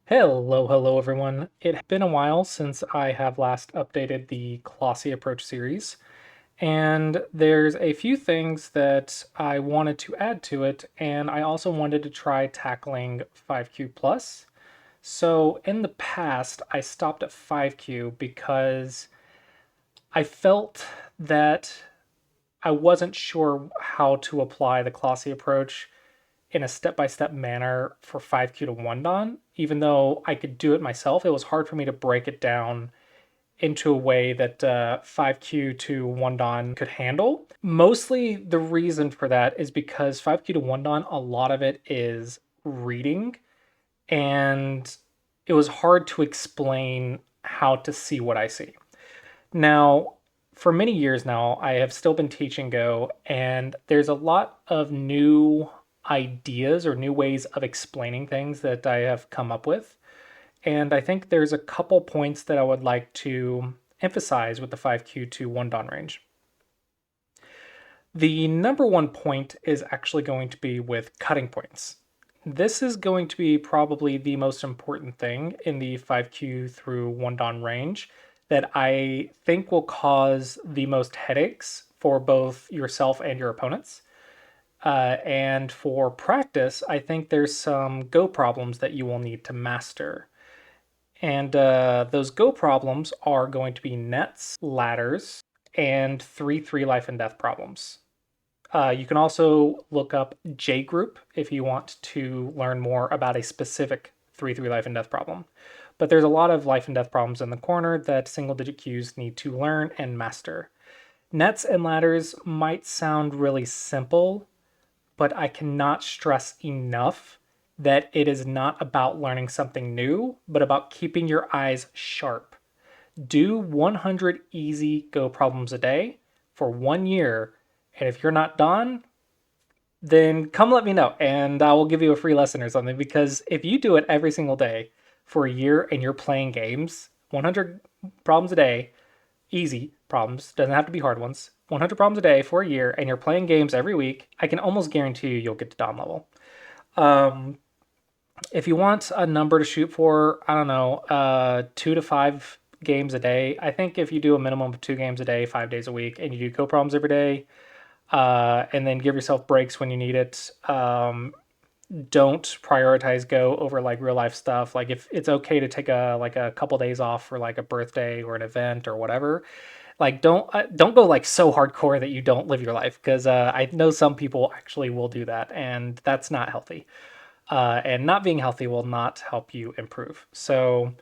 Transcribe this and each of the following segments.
Hello everyone. It has been a while since I have last updated the Clossi Approach series, and there's a few things that I wanted to add to it, and I also wanted to try tackling 5Q plus. So in the past, I stopped at 5Q because I felt that I wasn't sure how to apply the Clossi Approach in a step-by-step manner for 5Q to 1-DON. Even though I could do it myself, it was hard for me to break it down into a way that 5Q to 1-DON could handle. Mostly the reason for that is because 5Q to 1-DON, a lot of it is reading, and it was hard to explain how to see what I see. Now, for many years now, I have still been teaching Go, and there's a lot of new ideas or new ways of explaining things that I have come up with. And I think there's a couple points that I would like to emphasize with the 5Q to 1-DON range. The number one point is actually going to be with cutting points. This is going to be probably the most important thing in the 5Q through 1-DON range that I think will cause the most headaches for both yourself and your opponents. And for practice, I think there's some Go problems that you will need to master. And those Go problems are going to be nets, ladders, and 3 life and death problems. You can also look up J group if you want to learn more about a specific 3 life and death problem. But there's a lot of life and death problems in the corner that single digit queues need to learn and master. Nets and ladders might sound really simple, but I cannot stress enough that it is not about learning something new, but about keeping your eyes sharp. Do 100 easy Go problems a day for 1 year, and if you're not done, then come let me know and I will give you a free lesson or something. Because if you do it every single day for a year and you're playing games, 100 problems a day, easy problems, doesn't have to be hard ones, 100 problems a day for a year, and you're playing games every week, I can almost guarantee you'll get to Dom level. Um, if you want a number to shoot for, I don't know, 2 to 5 games a day. I think if you do a minimum of 2 games a day, 5 days a week, and you do Go problems every day, and then give yourself breaks when you need it. Don't prioritize Go over like real life stuff. Like if it's okay to take a couple days off for like a birthday or an event or whatever, like don't go like so hardcore that you don't live your life, because I know some people actually will do that, and that's not healthy. And not being healthy will not help you improve. So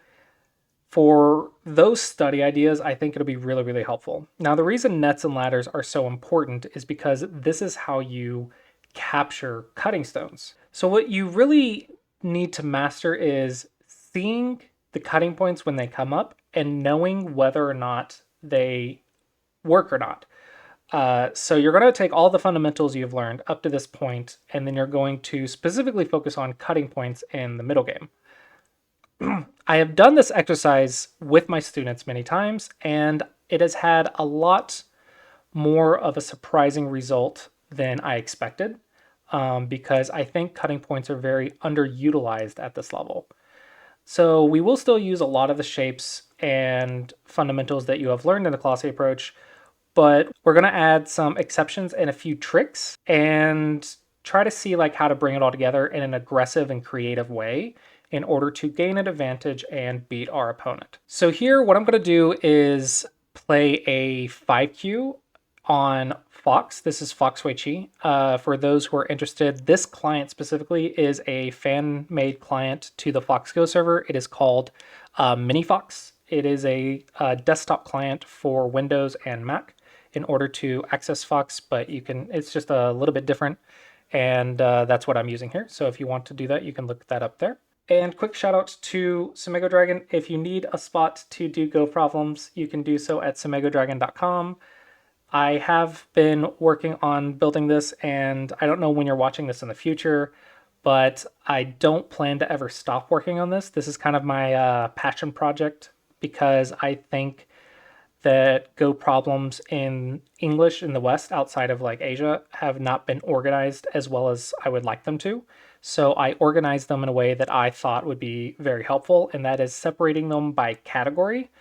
for those study ideas, I think it'll be really helpful. Now, the reason nets and ladders are so important is because this is how you capture cutting stones. So, what you really need to master is seeing the cutting points when they come up and knowing whether or not they work or not. So, you're going to take all the fundamentals you've learned up to this point, and then you're going to specifically focus on cutting points in the middle game. I have done this exercise with my students many times, and it has had a lot more of a surprising result than I expected, because I think cutting points are very underutilized at this level. So we will still use a lot of the shapes and fundamentals that you have learned in the Clossi approach, but we're going to add some exceptions and a few tricks and try to see like how to bring it all together in an aggressive and creative way in order to gain an advantage and beat our opponent. So here, what I'm going to do is play a 5Q on Fox. This is Fox Wei Chi. For those who are interested, this client specifically is a fan-made client to the FoxGo server. It is called MiniFox. It is a desktop client for Windows and Mac in order to access Fox, but it's just a little bit different, and that's what I'm using here. So if you want to do that, you can look that up there. And quick shout out to Samego Dragon. If you need a spot to do Go problems, you can do so at samegodragon.com. I have been working on building this, and I don't know when you're watching this in the future, but I don't plan to ever stop working on this. This is kind of my passion project, because I think that Go problems in English in the West, outside of like Asia, have not been organized as well as I would like them to. So I organized them in a way that I thought would be very helpful, and that is separating them by category.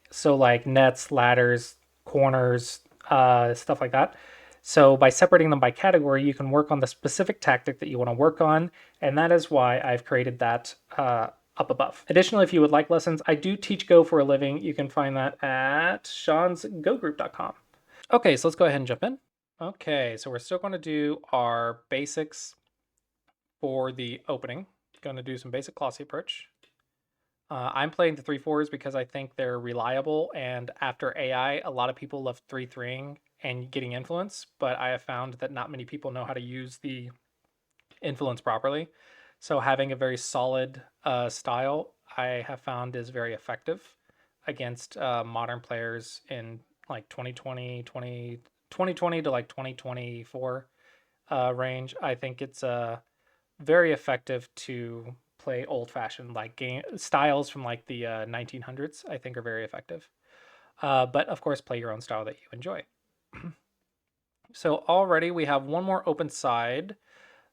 So like nets, ladders, corners, stuff like that. So by separating them by category, you can work on the specific tactic that you want to work on, and that is why I've created that up above. Additionally, if you would like lessons, I do teach Go for a living. You can find that at seansgogroup.com. Okay, so let's go ahead and jump in. Okay, so we're still going to do our basics for the opening. Going to do some basic Clossi Approach. I'm playing the 3/4s because I think they're reliable, and after AI, a lot of people love 3/3ing and getting influence, but I have found that not many people know how to use the influence properly. So having a very solid style, I have found is very effective against modern players in like 2020 to like 2024 range. I think it's very effective to play old fashioned like game styles from like the 1900s. I think are very effective. But of course, play your own style that you enjoy. So already we have one more open side.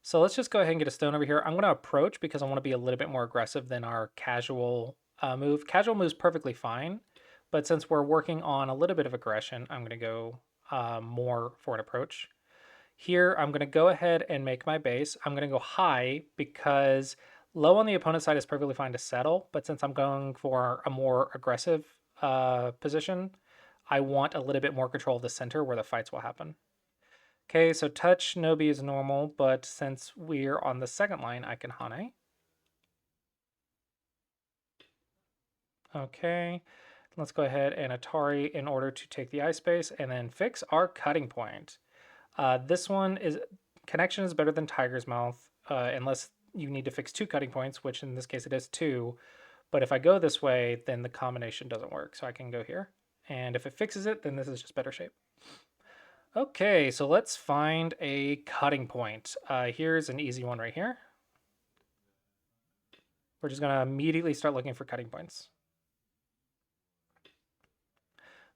So let's just go ahead and get a stone over here. I'm going to approach because I want to be a little bit more aggressive than our casual move. Casual move's perfectly fine, but since we're working on a little bit of aggression, I'm going to go more for an approach. Here, I'm going to go ahead and make my base. I'm going to go high because low on the opponent's side is perfectly fine to settle, but since I'm going for a more aggressive position, I want a little bit more control of the center where the fights will happen. Okay, so touch Nobi is normal, but since we're on the second line, I can Hane. Okay, let's go ahead and Atari in order to take the eye space and then fix our cutting point. This one is connection is better than Tiger's Mouth, unless you need to fix 2 cutting points, which in this case it is 2. But if I go this way, then the combination doesn't work. So I can go here. And if it fixes it, then this is just better shape. Okay, so let's find a cutting point. Here's an easy one right here. We're just going to immediately start looking for cutting points.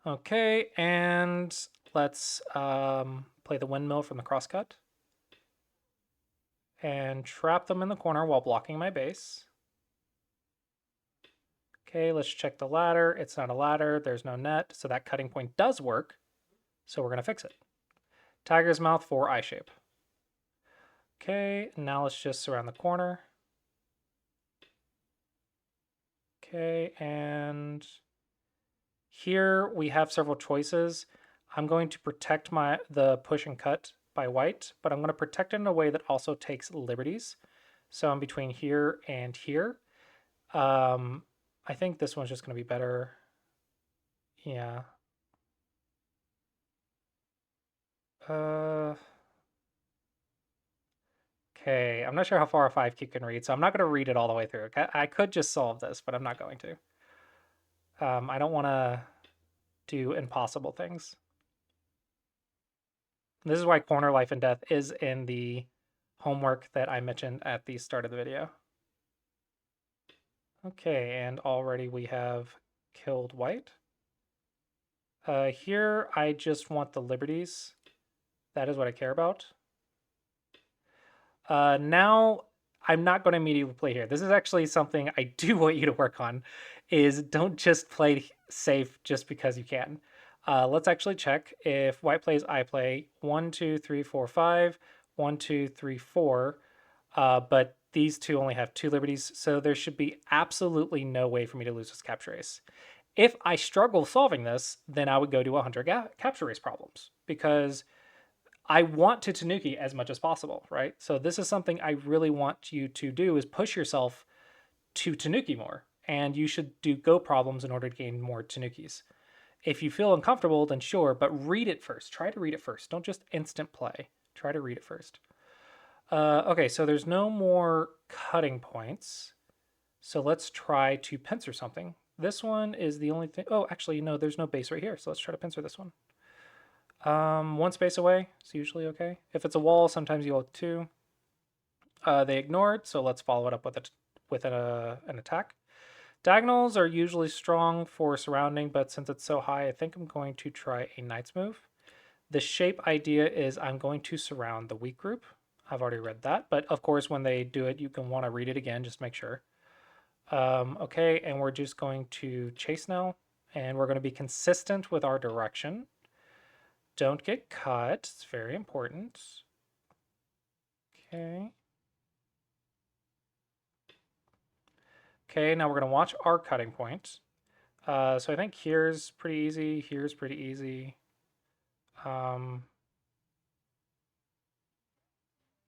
Okay, and let's play the windmill from the crosscut. And trap them in the corner while blocking my base. Okay, let's check the ladder. It's not a ladder. There's no net, so that cutting point does work. So we're going to fix it. Tiger's Mouth for eye shape. Okay, now let's just surround the corner. Okay, and here we have several choices. I'm going to protect the push and cut by white, but I'm going to protect it in a way that also takes liberties. So I'm between here and here. I think this one's just going to be better. Yeah. Okay, I'm not sure how far a 5 can read, so I'm not going to read it all the way through. I could just solve this, but I'm not going to. I don't want to do impossible things. This is why corner life and death is in the homework that I mentioned at the start of the video. Okay, and already we have killed white. Here, I just want the liberties. That is what I care about. Now, I'm not going to immediately play here. This is actually something I do want you to work on, is don't just play safe just because you can. Let's actually check. If white plays, I play 1, 2, 3, 4, 5, 1, 2, 3, 4. But these two only have 2 liberties, so there should be absolutely no way for me to lose this capture race. If I struggle solving this, then I would go to 100 capture race problems because I want to Tanuki as much as possible, right? So this is something I really want you to do is push yourself to Tanuki more. And you should do Go problems in order to gain more Tanukis. If you feel uncomfortable, then sure, but read it first. Try to read it first. Don't just instant play. Try to read it first. Okay, so there's no more cutting points. So let's try to pincer something. This one is the only thing. Oh, actually, no, there's no base right here. So let's try to pincer this one. 1 space away is usually okay. If it's a wall, sometimes you'll 2. They ignored, so let's follow it up with an attack. Diagonals are usually strong for surrounding, but since it's so high, I think I'm going to try a knight's move. The shape idea is I'm going to surround the weak group. I've already read that, but of course when they do it, you can want to read it again, just make sure. Okay, and we're just going to chase now, and we're going to be consistent with our direction. Don't get cut, it's very important. Okay. Okay, now we're going to watch our cutting point. So I think here's pretty easy, here's pretty easy.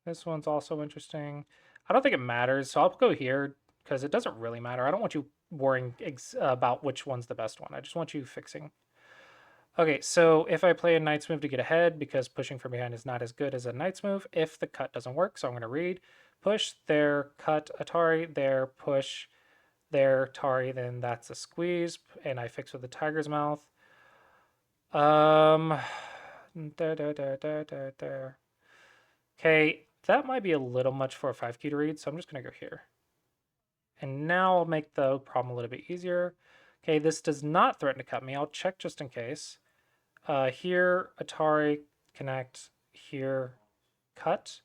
This one's also interesting. I don't think it matters, so I'll go here because it doesn't really matter. I don't want you worrying about which one's the best one. I just want you fixing. Okay, so if I play a knight's move to get ahead, because pushing from behind is not as good as a knight's move, if the cut doesn't work, so I'm going to read, push, there, cut, Atari, there, push, there, Tari, then that's a squeeze, and I fix with the tiger's mouth. There. Okay, that might be a little much for a 5 key to read, so I'm just going to go here. And now I'll make the problem a little bit easier. Okay, this does not threaten to cut me. I'll check just in case. Here, Atari, connect, here, cut.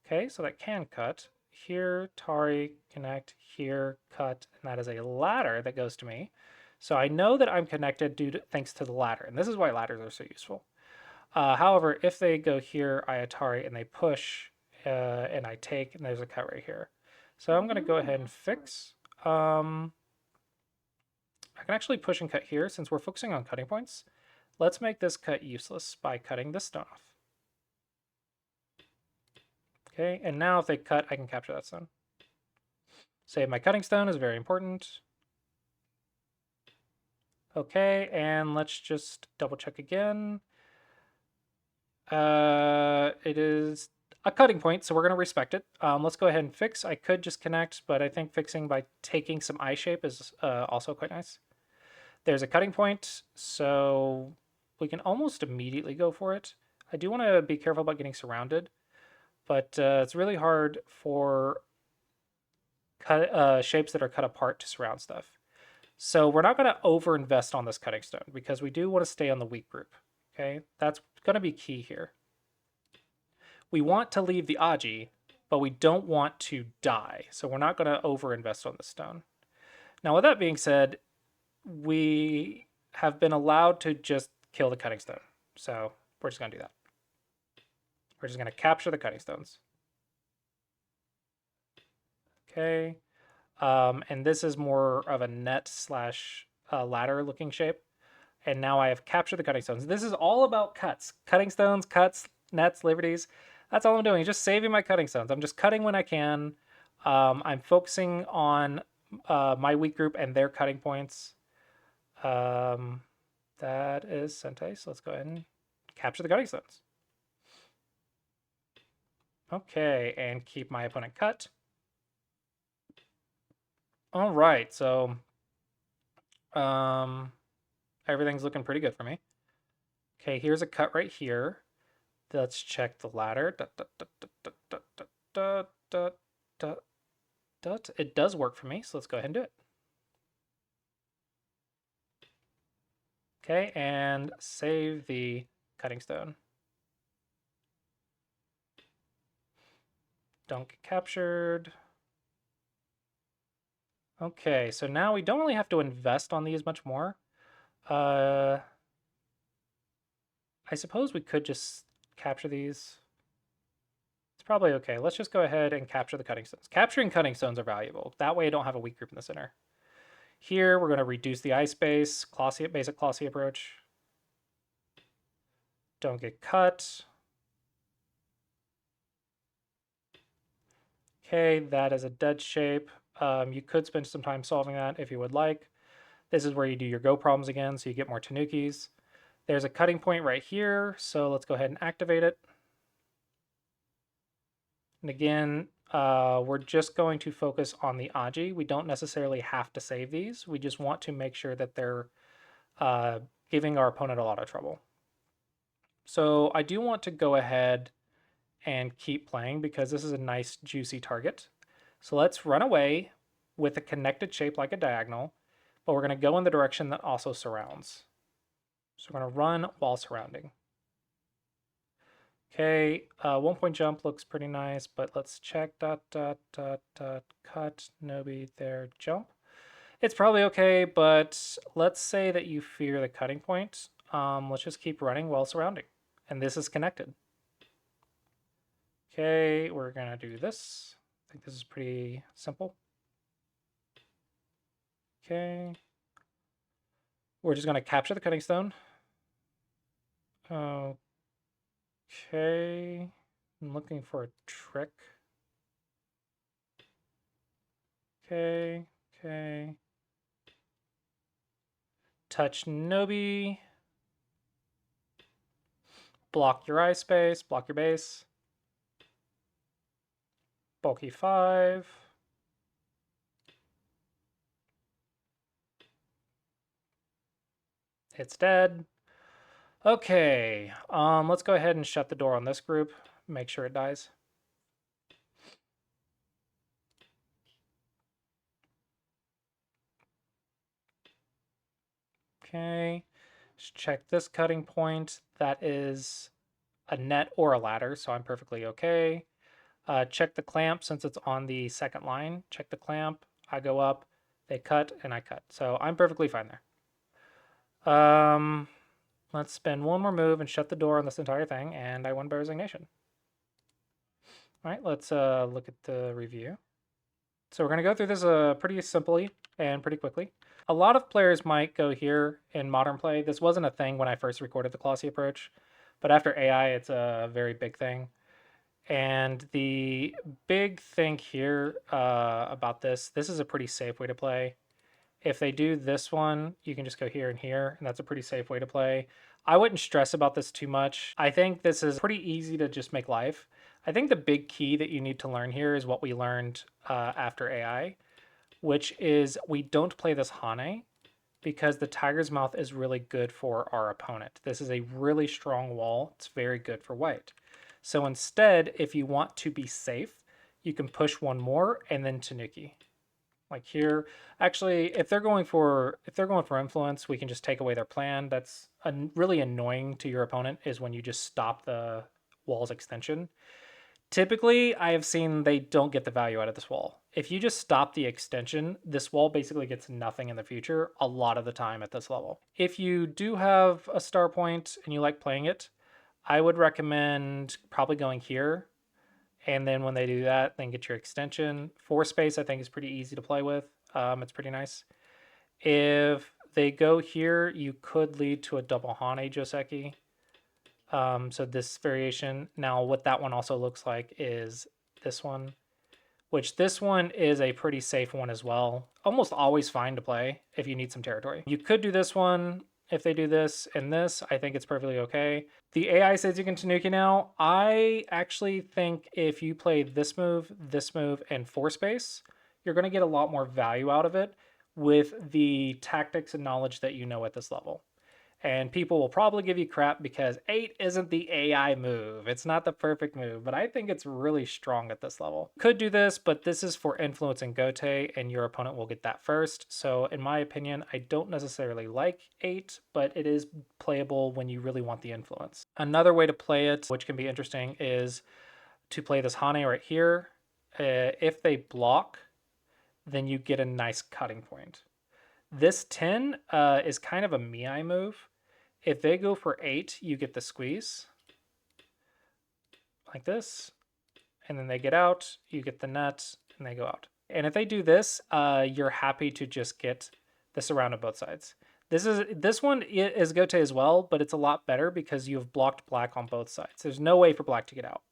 Okay, so that can cut. Here, Tari, connect, here, cut, and that is a ladder that goes to me. So I know that I'm connected thanks to the ladder, and this is why ladders are so useful. However, if they go here, I Atari, and they push, and I take, and there's a cut right here. So I'm going to go ahead and fix. I can actually push and cut here since we're focusing on cutting points. Let's make this cut useless by cutting this stone off. Okay, and now if they cut, I can capture that stone. Save my cutting stone is very important. Okay, and let's just double check again. It is a cutting point, so we're going to respect it. Let's go ahead and fix. I could just connect, but I think fixing by taking some eye shape is also quite nice. There's a cutting point, so we can almost immediately go for it. I do want to be careful about getting surrounded, but it's really hard for shapes that are cut apart to surround stuff. So we're not going to overinvest on this cutting stone because we do want to stay on the weak group. Okay, that's going to be key here. We want to leave the Aji, but we don't want to die. So we're not going to overinvest on the stone. Now, with that being said, we have been allowed to just kill the cutting stone. So we're just going to do that. We're just going to capture the cutting stones. Okay. And this is more of a net slash ladder looking shape. And now I have captured the cutting stones. This is all about cuts. Cutting stones, cuts, nets, liberties. That's all I'm doing. Just saving my cutting stones. I'm just cutting when I can. I'm focusing on my weak group and their cutting points. That is Sente. So let's go ahead and capture the cutting stones. Okay, and keep my opponent cut. All right, so everything's looking pretty good for me. Okay, here's a cut right here. Let's check the ladder. It does work for me, so let's go ahead and do it. Okay, and save the cutting stone. Don't get captured. Okay, so now we don't really have to invest on these much more. I suppose we could just capture these. It's probably okay. Let's just go ahead and capture the cutting stones. Capturing cutting stones are valuable. That way I don't have a weak group in the center. Here, we're going to reduce the ice base, basic Clossi approach. Don't get cut. Okay, that is a dead shape. You could spend some time solving that if you would like. This is where you do your go problems again, so you get more tanukis. There's a cutting point right here, so let's go ahead and activate it. And again, we're just going to focus on the Aji. We don't necessarily have to save these. We just want to make sure that they're giving our opponent a lot of trouble. So I do want to go ahead and keep playing because this is a nice juicy target. So let's run away with a connected shape like a diagonal, but we're going to go in the direction that also surrounds. So we're going to run while surrounding. Okay, 1 point jump looks pretty nice, but let's check cut Nobi there jump. It's probably okay, but let's say that you fear the cutting point. Let's just keep running while surrounding. And this is connected. Okay, we're gonna do this. I think this is pretty simple. Okay. We're just gonna capture the cutting stone. Okay. I'm looking for a trick. Okay, okay. Touch Nobi. Block your eye space, block your base. Bulky 5. It's dead. Okay, let's go ahead and shut the door on this group. Make sure it dies. Okay, just check this cutting point. That is a net or a ladder, so I'm perfectly okay. Check the clamp since it's on the second line. Check the clamp. I go up, they cut, and I cut. So I'm perfectly fine there. Let's spend one more move and shut the door on this entire thing, and I won by resignation. All right, let's look at the review. So we're going to go through this pretty simply and pretty quickly. A lot of players might go here in modern play. This wasn't a thing when I first recorded the Clossi Approach, but after AI, it's a very big thing. And the big thing here about this is a pretty safe way to play. If they do this one, you can just go here and here, and that's a pretty safe way to play. I wouldn't stress about this too much. I think this is pretty easy to just make life. I think the big key that you need to learn here is what we learned after AI, which is we don't play this Hane because the Tiger's Mouth is really good for our opponent. This is a really strong wall. It's very good for white. So instead, if you want to be safe, you can push one more and then Tanuki. Like here, actually, if they're going for influence, we can just take away their plan. That's really annoying to your opponent is when you just stop the wall's extension. Typically, I have seen they don't get the value out of this wall. If you just stop the extension, this wall basically gets nothing in the future a lot of the time at this level. If you do have a star point and you like playing it, I would recommend probably going here. And then when they do that, then get your extension. 4 space, I think, is pretty easy to play with. It's pretty nice. If they go here, you could lead to a double Hane Joseki. So this variation. Now, what that one also looks like is this one, which this one is a pretty safe one as well. Almost always fine to play if you need some territory. You could do this one. If they do this and this, I think it's perfectly okay. The AI says you can Tanuki now. I actually think if you play this move, and 4 space, you're going to get a lot more value out of it with the tactics and knowledge that you know at this level. And people will probably give you crap because 8 isn't the AI move. It's not the perfect move, but I think it's really strong at this level. Could do this, but this is for influence and Gote, and your opponent will get that first. So in my opinion, I don't necessarily like 8, but it is playable when you really want the influence. Another way to play it, which can be interesting, is to play this Hane right here. If they block, then you get a nice cutting point. This 10 is kind of a Mii move. If they go for 8, you get the squeeze. Like this. And then they get out, you get the net, and they go out. And if they do this, you're happy to just get this around on both sides. This one is Gote as well, but it's a lot better because you have blocked black on both sides. There's no way for black to get out.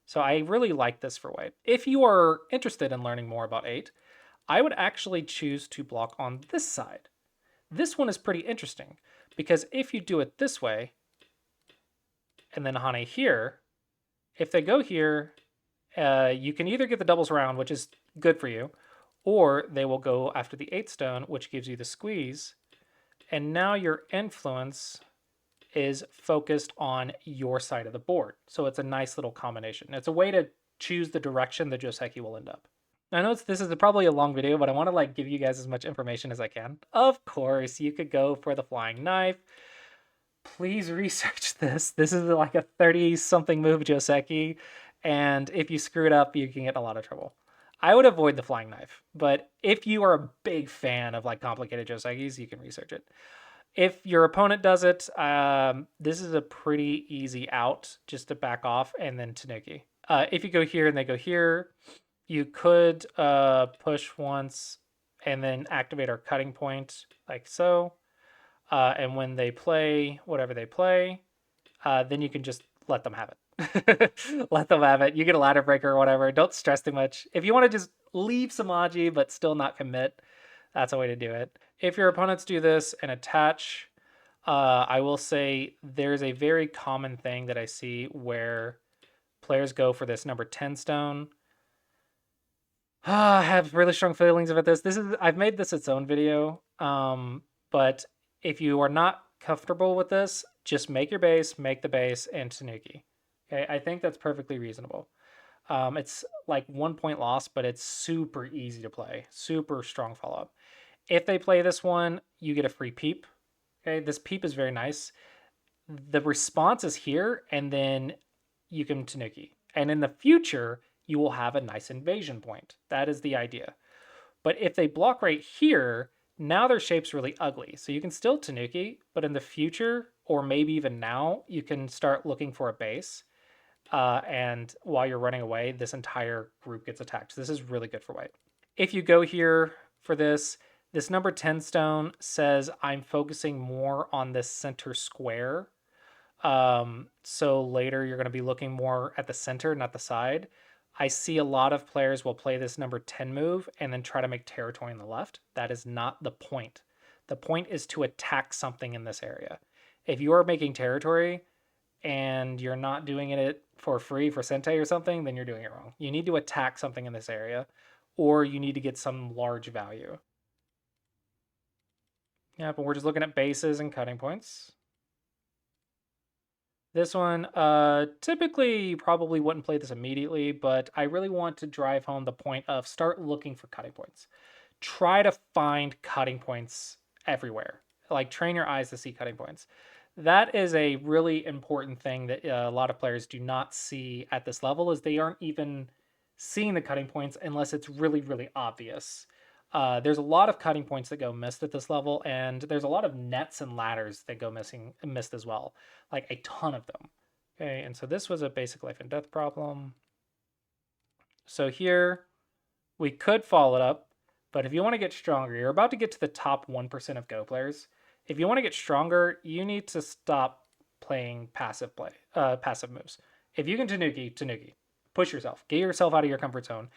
So I really like this for white. If you are interested in learning more about 8, I would actually choose to block on this side. This one is pretty interesting because if you do it this way, and then Hane here, if they go here, you can either get the doubles around, which is good for you, or they will go after the 8 stone, which gives you the squeeze. And now your influence is focused on your side of the board. So it's a nice little combination. It's a way to choose the direction the Joseki will end up. I know this is probably a long video, but I want to give you guys as much information as I can. Of course, you could go for the flying knife. please research this. This is like a 30-something move Joseki, and if you screw it up, you can get in a lot of trouble. I would avoid the flying knife, but if you are a big fan of like complicated Josekis, you can research it. If your opponent does it, this is a pretty easy out, just to back off and then Tanuki. If you go here and they go here, you could push once and then activate our cutting point like so. And when they play whatever they play, then you can just let them have it. Let them have it. You get a ladder breaker or whatever. Don't stress too much. If you want to just leave Samaji but still not commit, that's a way to do it. If your opponents do this and attach, I will say there's a very common thing that I see where players go for this number 10 stone. I have really strong feelings about this. I've made this its own video, but if you are not comfortable with this, just make your base, make the base, and Tanuki. Okay, I think that's perfectly reasonable. It's like 1 point loss, but it's super easy to play. Super strong follow up. If they play this one, you get a free peep. Okay, this peep is very nice. The response is here, and then you can Tanuki. And in the future, you will have a nice invasion point. That is the idea. But if they block right here, now their shape's really ugly. So you can still Tanuki, but in the future, or maybe even now, you can start looking for a base. And while you're running away, this entire group gets attacked. So this is really good for white. If you go here for this number 10 stone says I'm focusing more on this center square. So later you're going to be looking more at the center, not the side. I see a lot of players will play this number 10 move and then try to make territory on the left. That is not the point. The point is to attack something in this area. If you are making territory and you're not doing it for free for Sente or something, then you're doing it wrong. You need to attack something in this area, or you need to get some large value. Yeah, but we're just looking at bases and cutting points. This one, typically you probably wouldn't play this immediately, but I really want to drive home the point of start looking for cutting points. Try to find cutting points everywhere. Like train your eyes to see cutting points. That is a really important thing that a lot of players do not see at this level, is they aren't even seeing the cutting points unless it's really, really obvious. There's a lot of cutting points that go missed at this level, and there's a lot of nets and ladders that go missed as well, like a ton of them. Okay, and so this was a basic life and death problem. So here we could follow it up, but if you want to get stronger, you're about to get to the top 1% of Go players. If you want to get stronger, you need to stop playing passive moves. If you can Tanuki, Tanuki. Push yourself. Get yourself out of your comfort zone.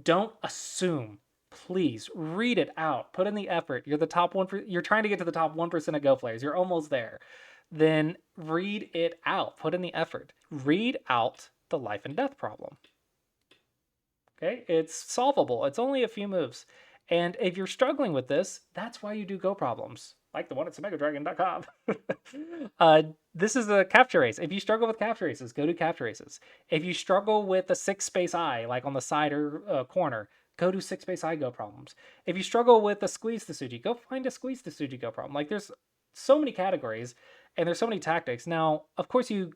Don't assume. Please read it out. Put in the effort. You're the top 1%. You're trying to get to the top 1% of Go players. You're almost there. Then read it out. Put in the effort. Read out the life and death problem. Okay, it's solvable. It's only a few moves. And if you're struggling with this, that's why you do Go problems, like the one at SemegaDragon.com. This is a capture race. If you struggle with capture races, go to capture races. If you struggle with a 6-space eye, like on the side or corner, go to 6-space eye Go problems. If you struggle with a squeeze to Suji, go find a squeeze to Suji Go problem. Like there's so many categories and there's so many tactics. Now, of course, you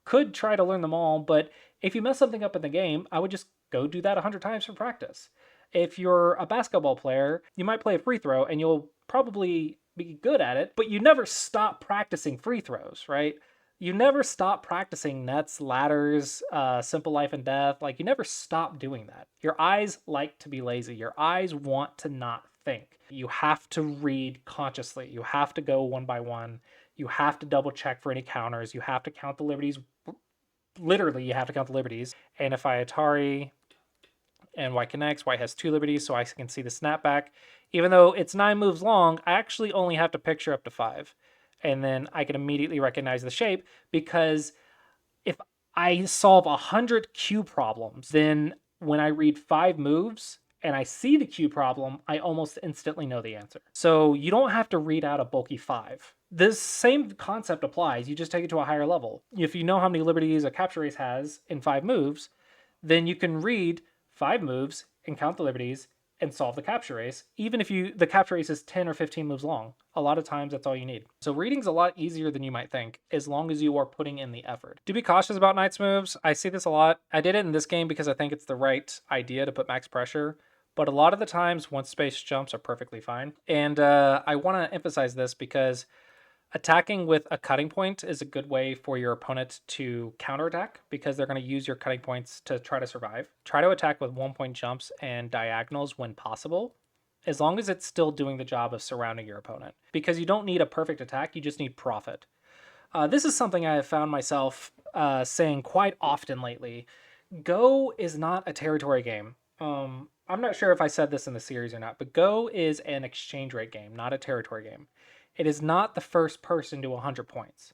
could try to learn them all, but if you mess something up in the game, I would just go do that 100 times for practice. If you're a basketball player, you might play a free throw and you'll probably be good at it, but you never stop practicing free throws, right? You never stop practicing nets, ladders, simple life and death. Like you never stop doing that. Your eyes like to be lazy. Your eyes want to not think. You have to read consciously. You have to go one by one. You have to double check for any counters. You have to count the liberties. Literally, you have to count the liberties. And if I Atari and white connects, white has 2 liberties, so I can see the snapback. Even though it's 9 moves long, I actually only have to picture up to 5. And then I can immediately recognize the shape, because if I solve 100 Q problems, then when I read 5 moves and I see the Q problem, I almost instantly know the answer. So you don't have to read out a bulky 5. This same concept applies, you just take it to a higher level. If you know how many liberties a capture race has in 5 moves, then you can read 5 moves and count the liberties and solve the capture race, even if the capture race is 10 or 15 moves long. A lot of times that's all you need. So reading's a lot easier than you might think, as long as you are putting in the effort. Do be cautious about Knight's moves. I see this a lot. I did it in this game because I think it's the right idea to put max pressure, but a lot of the times once space jumps are perfectly fine. And I want to emphasize this because attacking with a cutting point is a good way for your opponent to counterattack because they're going to use your cutting points to try to survive. Try to attack with 1-point jumps and diagonals when possible, as long as it's still doing the job of surrounding your opponent. Because you don't need a perfect attack, you just need profit. This is something I have found myself saying quite often lately. Go is not a territory game. I'm not sure if I said this in the series or not, but Go is an exchange rate game, not a territory game. It is not the first person to 100 points.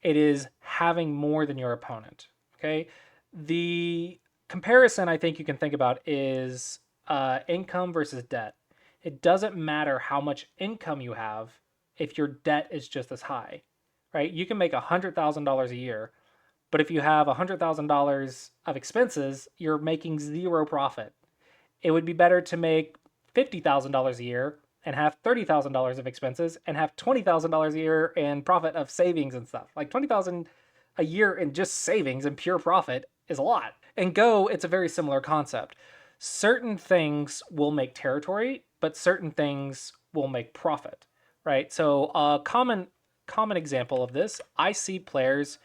It is having more than your opponent. Okay. The comparison I think you can think about is income versus debt. It doesn't matter how much income you have if your debt is just as high, right? You can make $100,000 a year, but if you have $100,000 of expenses, you're making zero profit. It would be better to make $50,000 a year and have $30,000 of expenses and have $20,000 a year in profit of savings and stuff. Like $20,000 a year in just savings and pure profit is a lot. In Go, it's a very similar concept. Certain things will make territory, but certain things will make profit, right? So a common example of this, I see players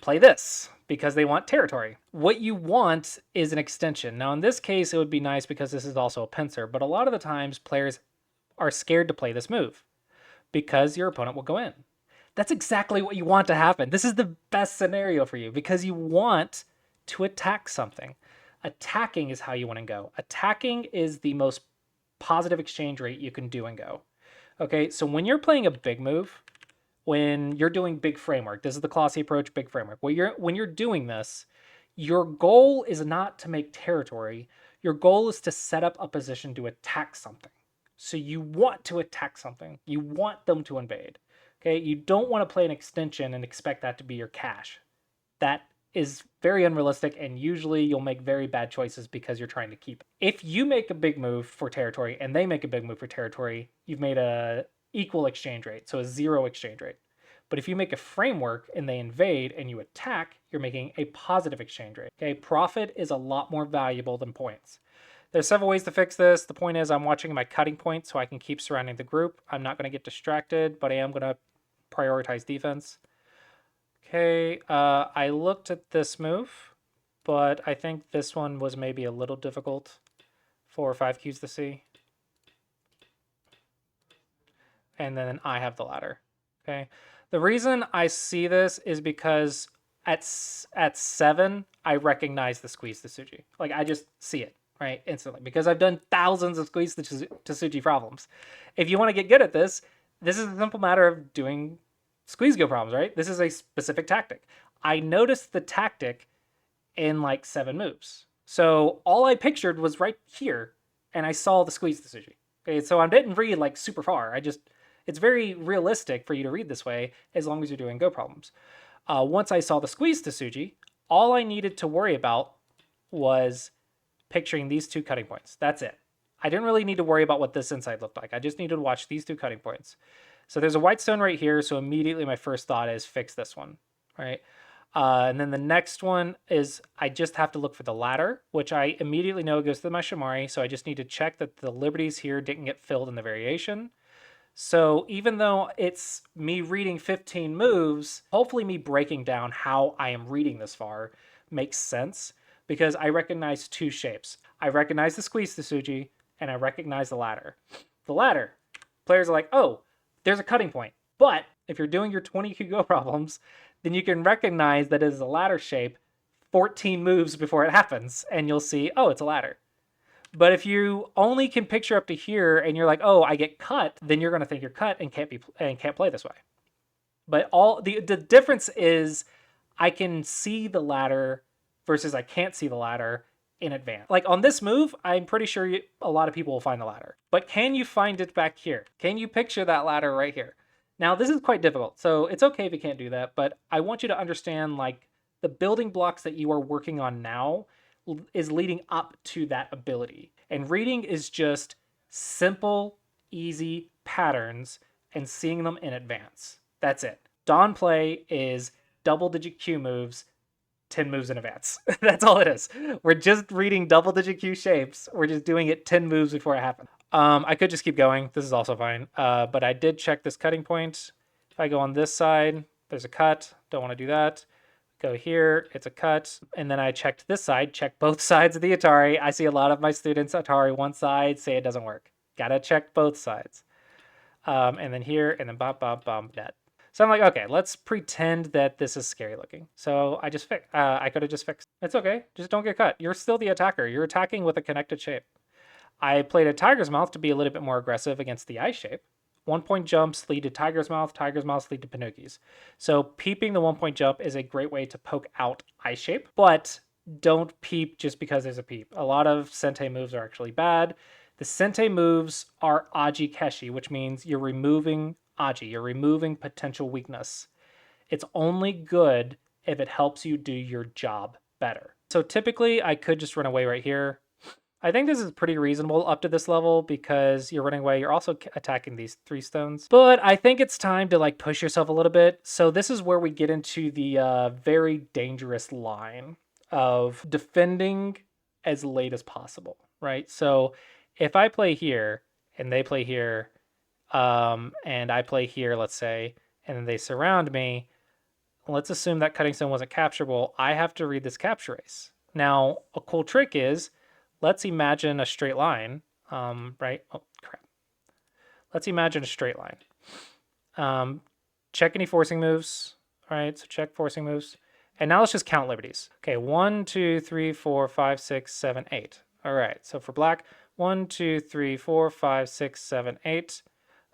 play this because they want territory. What you want is an extension. Now in this case, it would be nice because this is also a pincer, but a lot of the times players are scared to play this move because your opponent will go in. That's exactly what you want to happen. This is the best scenario for you because you want to attack something. Attacking is how you want to go. Attacking is the most positive exchange rate you can do in Go. Okay, so when you're playing a big move, when you're doing big framework, this is the Clossi Approach big framework. When you're doing this, your goal is not to make territory. Your goal is to set up a position to attack something. So you want to attack something. You want them to invade. Okay, you don't want to play an extension and expect that to be your cash. That is very unrealistic, and usually you'll make very bad choices because you're trying to keep it. If you make a big move for territory and they make a big move for territory, you've made a equal exchange rate, so a zero exchange rate. But if you make a framework and they invade and you attack, you're making a positive exchange rate. Okay, profit is a lot more valuable than points. There's several ways to fix this. The point is I'm watching my cutting point so I can keep surrounding the group. I'm not going to get distracted, but I am going to prioritize defense. Okay, I looked at this move, but I think this one was maybe a little difficult for 5Qs to see. And then I have the ladder. Okay, the reason I see this is because at 7, I recognize the squeeze to Tsuji. Like, I just see it. Right, instantly, because I've done thousands of squeeze to Tsuji problems. If you want to get good at this, this is a simple matter of doing squeeze go problems, right? This is a specific tactic. I noticed the tactic in like 7 moves. So all I pictured was right here, and I saw the squeeze to Tsuji. Okay, so I didn't read like super far. It's very realistic for you to read this way as long as you're doing go problems. Once I saw the squeeze to Tsuji, all I needed to worry about was picturing these 2 cutting points. That's it. I didn't really need to worry about what this inside looked like. I just needed to watch these 2 cutting points. So there's a white stone right here, so immediately my first thought is fix this one, right? And then the next one is I just have to look for the ladder, which I immediately know goes to my Shamari, so I just need to check that the liberties here didn't get filled in the variation. So even though it's me reading 15 moves, hopefully me breaking down how I am reading this far makes sense, because I recognize 2 shapes. I recognize the squeeze to Tsuji, and I recognize the ladder. The ladder, players are like, oh, there's a cutting point. But if you're doing your 20Q go problems, then you can recognize that it is a ladder shape 14 moves before it happens, and you'll see, oh, it's a ladder. But if you only can picture up to here, and you're like, oh, I get cut, then you're going to think you're cut and can't play this way. But the difference is I can see the ladder versus I can't see the ladder in advance. Like on this move, I'm pretty sure a lot of people will find the ladder. But can you find it back here? Can you picture that ladder right here? Now, this is quite difficult, so it's okay if you can't do that, but I want you to understand, like, the building blocks that you are working on now is leading up to that ability. And reading is just simple, easy patterns and seeing them in advance. That's it. Dawn play is double digit Q moves, 10 moves in advance. That's all it is. We're just reading double digit Q shapes. We're just doing it 10 moves before it happens. I could just keep going. This is also fine. But I did check this cutting point. If I go on this side, there's a cut. Don't want to do that. Go here, it's a cut. And then I checked this side, check both sides of the Atari. I see a lot of my students Atari one side, say it doesn't work. Gotta check both sides. And then here, and then bop, bop, bop, net. So I'm like, okay, let's pretend that this is scary looking. So I just fixed, I could have just fixed. It's okay, just don't get cut. You're still the attacker. You're attacking with a connected shape. I played a tiger's mouth to be a little bit more aggressive against the eye shape. 1 point jumps lead to tiger's mouths lead to pinocchis. So peeping the 1 point jump is a great way to poke out eye shape, but don't peep just because there's a peep. A lot of Sente moves are actually bad. The Sente moves are Aji Keshi, which means you're removing Aji, you're removing potential weakness. It's only good if it helps you do your job better. So typically I could just run away right here. I think this is pretty reasonable up to this level because you're running away. You're also attacking these 3 stones. But I think it's time to like push yourself a little bit. So this is where we get into the very dangerous line of defending as late as possible, right? So if I play here and they play here and I play here, let's say, and then they surround me, let's assume that cutting stone wasn't capturable. I have to read this capture race. Now, a cool trick is, let's imagine a straight line, right? Oh, crap. Let's imagine a straight line. Check any forcing moves. All right, so check forcing moves. And now let's just count liberties. Okay, 1, 2, 3, 4, 5, 6, 7, 8. All right, so for black, 1, 2, 3, 4, 5, 6, 7, 8.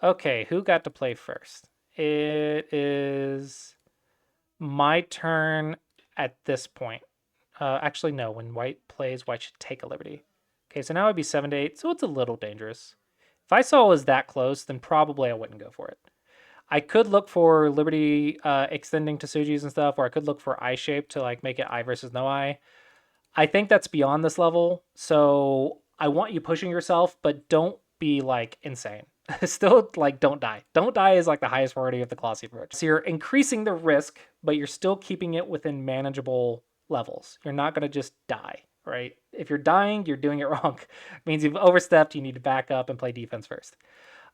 Okay, who got to play first? It is my turn at this point. Actually, no. When white plays, white should take a liberty. Okay, so now it'd be 7 to 8, so it's a little dangerous. If I saw it was that close, then probably I wouldn't go for it. I could look for liberty extending to Sujis and stuff, or I could look for eye shape to like make it eye versus no eye. I think that's beyond this level, so I want you pushing yourself, but don't be like insane. Still, like, don't die. Don't die is like the highest priority of the Clossi approach. So you're increasing the risk, but you're still keeping it within manageable levels. You're not going to just die, right? If you're dying, you're doing it wrong. It means you've overstepped. You need to back up and play defense first.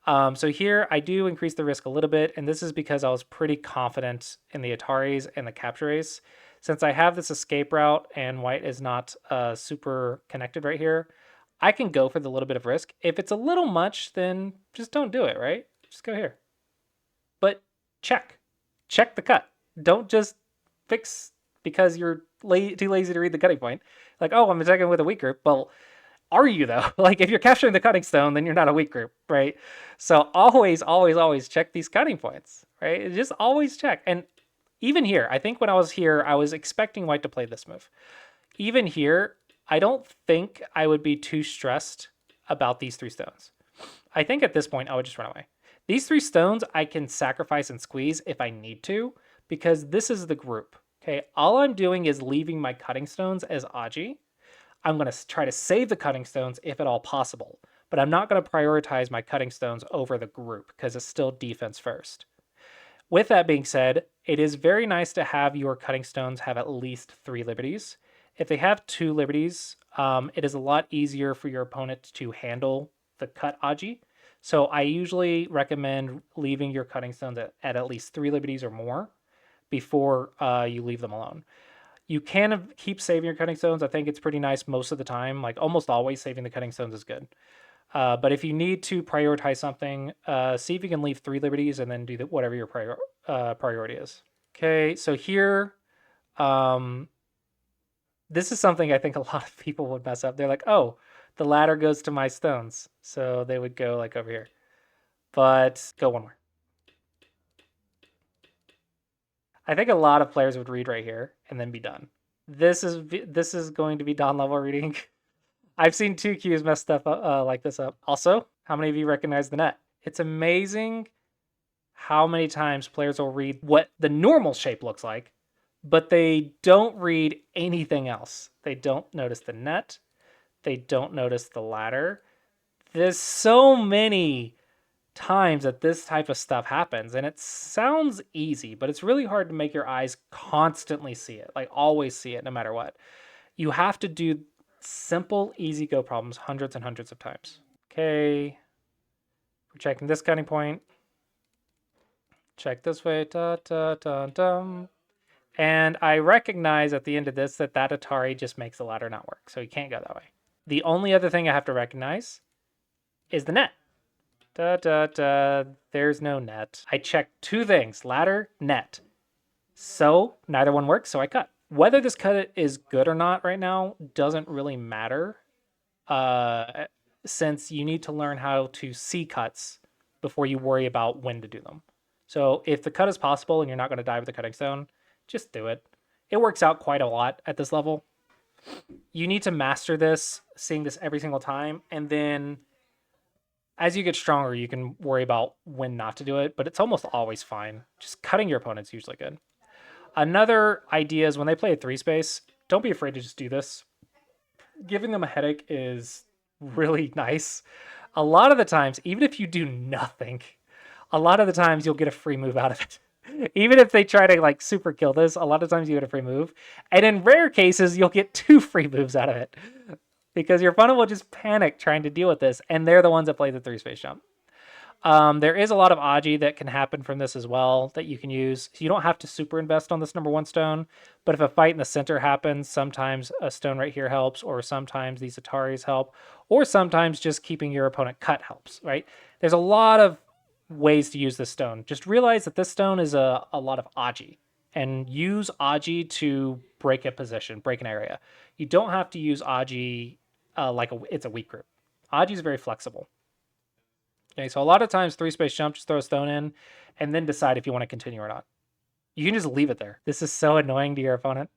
So here I do increase the risk a little bit, and this is because I was pretty confident in the Ataris and the capture race. Since I have this escape route and white is not super connected right here, I can go for the little bit of risk. If it's a little much, then just don't do it, right? Just go here. But check. Check the cut. Don't just fix because you're too lazy to read the cutting point. Like, oh, I'm attacking with a weak group. Well, are you though? Like, if you're capturing the cutting stone, then you're not a weak group, right? So always, always, always check these cutting points, right? Just always check. And even here, I think when I was here, I was expecting white to play this move. Even here, I don't think I would be too stressed about these 3 stones. I think at this point, I would just run away. These 3 stones, I can sacrifice and squeeze if I need to, because this is the group. Okay, all I'm doing is leaving my cutting stones as Aji. I'm going to try to save the cutting stones if at all possible, but I'm not going to prioritize my cutting stones over the group because it's still defense first. With that being said, it is very nice to have your cutting stones have at least 3 liberties. If they have 2 liberties, it is a lot easier for your opponent to handle the cut Aji. So I usually recommend leaving your cutting stones at least 3 liberties or more before you leave them alone. You can keep saving your cutting stones. I think it's pretty nice most of the time. Like almost always saving the cutting stones is good. But if you need to prioritize something, see if you can leave 3 liberties and then do whatever your priority is. Okay, so here, this is something I think a lot of people would mess up. They're like, oh, the ladder goes to my stones. So they would go like over here. But go one more. I think a lot of players would read right here and then be done. This is going to be Don level reading. I've seen 2 Qs messed up like this up. Also, how many of you recognize the net? It's amazing how many times players will read what the normal shape looks like, but they don't read anything else. They don't notice the net. they don't notice the ladder. There's so many times that this type of stuff happens, and it sounds easy, but it's really hard to make your eyes constantly see it, like always see it no matter what. You have to do simple, easy go problems hundreds and hundreds of times. Okay, we're checking this cutting point. Check this way, da, da, da, dum. And I recognize at the end of this that that Atari just makes the ladder not work, so you can't go that way. The only other thing I have to recognize is the net. Da, da, da. There's no net. I checked two things, ladder, net. So neither one works, so I cut. Whether this cut is good or not right now doesn't really matter, since you need to learn how to see cuts before you worry about when to do them. So if the cut is possible and you're not going to die with the cutting stone, just do it. It works out quite a lot at this level. You need to master this, seeing this every single time, and then as you get stronger, you can worry about when not to do it, but it's almost always fine. Just cutting your opponent's usually good. Another idea is when they play a 3-space, don't be afraid to just do this. Giving them a headache is really nice. A lot of the times, even if you do nothing, a lot of the times you'll get a free move out of it. Even if they try to like super kill this, a lot of times you get a free move. And in rare cases, you'll get 2 free moves out of it. Because your opponent will just panic trying to deal with this, and they're the ones that play the 3-space jump. There is a lot of Aji that can happen from this as well that you can use. You don't have to super invest on this number 1 stone, but if a fight in the center happens, sometimes a stone right here helps, or sometimes these Ataris help, or sometimes just keeping your opponent cut helps, right? There's a lot of ways to use this stone. Just realize that this stone is a lot of Aji, and use Aji to break a position, break an area. You don't have to use Aji like it's a weak group. Aji is very flexible. Okay, so a lot of times 3-space jump, just throw a stone in, and then decide if you want to continue or not. You can just leave it there. This is so annoying to your opponent.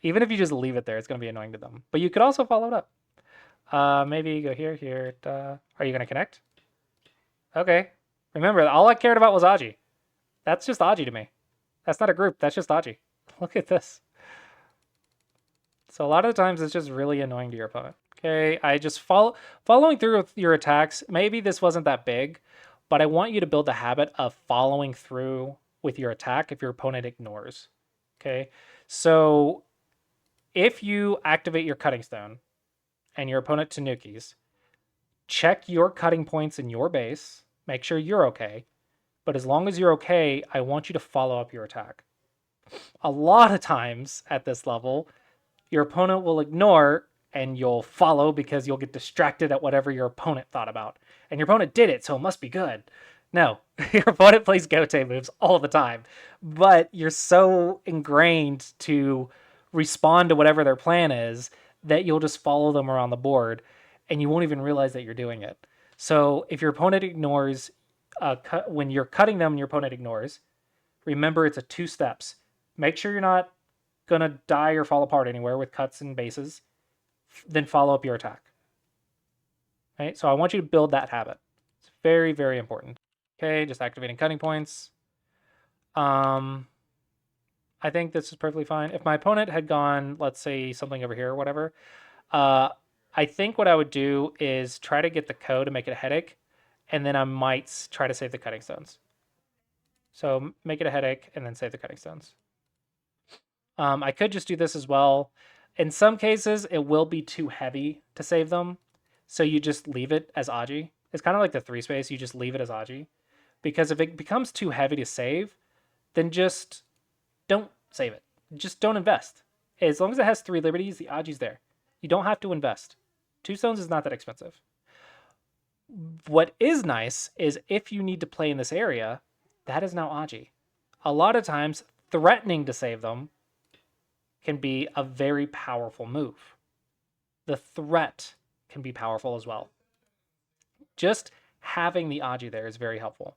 Even if you just leave it there, it's going to be annoying to them. But you could also follow it up. Maybe go here, here. Are you going to connect? Okay. Remember, all I cared about was Aji. That's just Aji to me. That's not a group. That's just Aji. Look at this. So a lot of the times it's just really annoying to your opponent. Okay, I just following through with your attacks. Maybe this wasn't that big, but I want you to build the habit of following through with your attack if your opponent ignores. Okay, so if you activate your cutting stone and your opponent tanukis, check your cutting points in your base. Make sure you're okay. But as long as you're okay, I want you to follow up your attack. A lot of times at this level, your opponent will ignore and you'll follow because you'll get distracted at whatever your opponent thought about. And your opponent did it, so it must be good. No, your opponent plays Gote moves all the time. But you're so ingrained to respond to whatever their plan is that you'll just follow them around the board and you won't even realize that you're doing it. So if your opponent ignores, when you're cutting them and your opponent ignores, remember it's a 2 steps. Make sure you're not going to die or fall apart anywhere with cuts and bases. Then follow up your attack. Right? So I want you to build that habit. It's very, very important. Okay, just activating cutting points. I think this is perfectly fine. If my opponent had gone, let's say, something over here or whatever, I think what I would do is try to get the code to make it a headache, and then I might try to save the cutting stones. So make it a headache and then save the cutting stones. I could just do this as well. In some cases, it will be too heavy to save them, so you just leave it as Aji. It's kind of like the 3-space, you just leave it as Aji. Because if it becomes too heavy to save, then just don't save it. Just don't invest. As long as it has 3 liberties, the Aji's there. You don't have to invest. 2 stones is not that expensive. What is nice is if you need to play in this area, that is now Aji. A lot of times, threatening to save them can be a very powerful move. The threat can be powerful as well. Just having the Aji there is very helpful.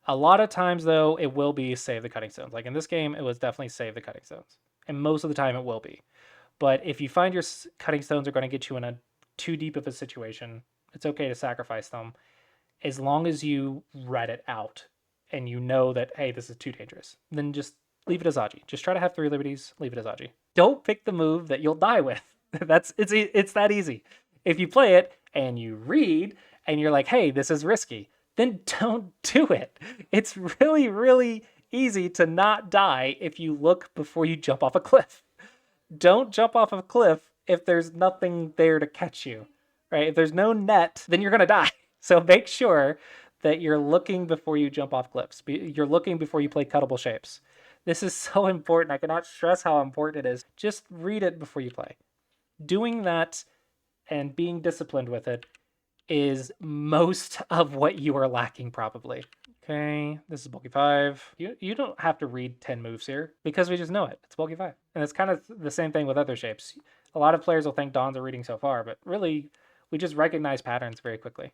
A lot of times, though, it will be save the cutting stones. Like in this game, it was definitely save the cutting stones. And most of the time, it will be. But if you find your cutting stones are going to get you in a too deep of a situation, it's okay to sacrifice them as long as you read it out and you know that, hey, this is too dangerous. Then just leave it as Aji. Just try to have 3 liberties, leave it as Aji. Don't pick the move that you'll die with. It's that easy. If you play it and you read and you're like, hey, this is risky, then don't do it. It's really, really easy to not die if you look before you jump off a cliff. Don't jump off a cliff if there's nothing there to catch you, right? If there's no net, then you're going to die. So make sure that you're looking before you jump off cliffs. You're looking before you play cuttable shapes. This is so important. I cannot stress how important it is. Just read it before you play. Doing that and being disciplined with it is most of what you are lacking, probably. Okay, this is bulky 5. You don't have to read 10 moves here because we just know it. It's bulky 5. And it's kind of the same thing with other shapes. A lot of players will think Dons are reading so far, but really, we just recognize patterns very quickly.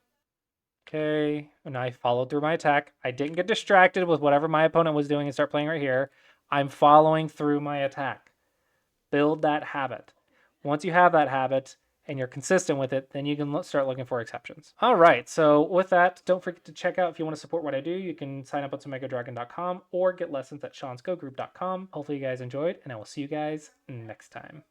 Okay, and I followed through my attack. I didn't get distracted with whatever my opponent was doing and start playing right here. I'm following through my attack. Build that habit. Once you have that habit, and you're consistent with it, then you can start looking for exceptions. All right, so with that, don't forget to check out if you want to support what I do. You can sign up at omegadragon.com or get lessons at seansgogroup.com. Hopefully you guys enjoyed, and I will see you guys next time.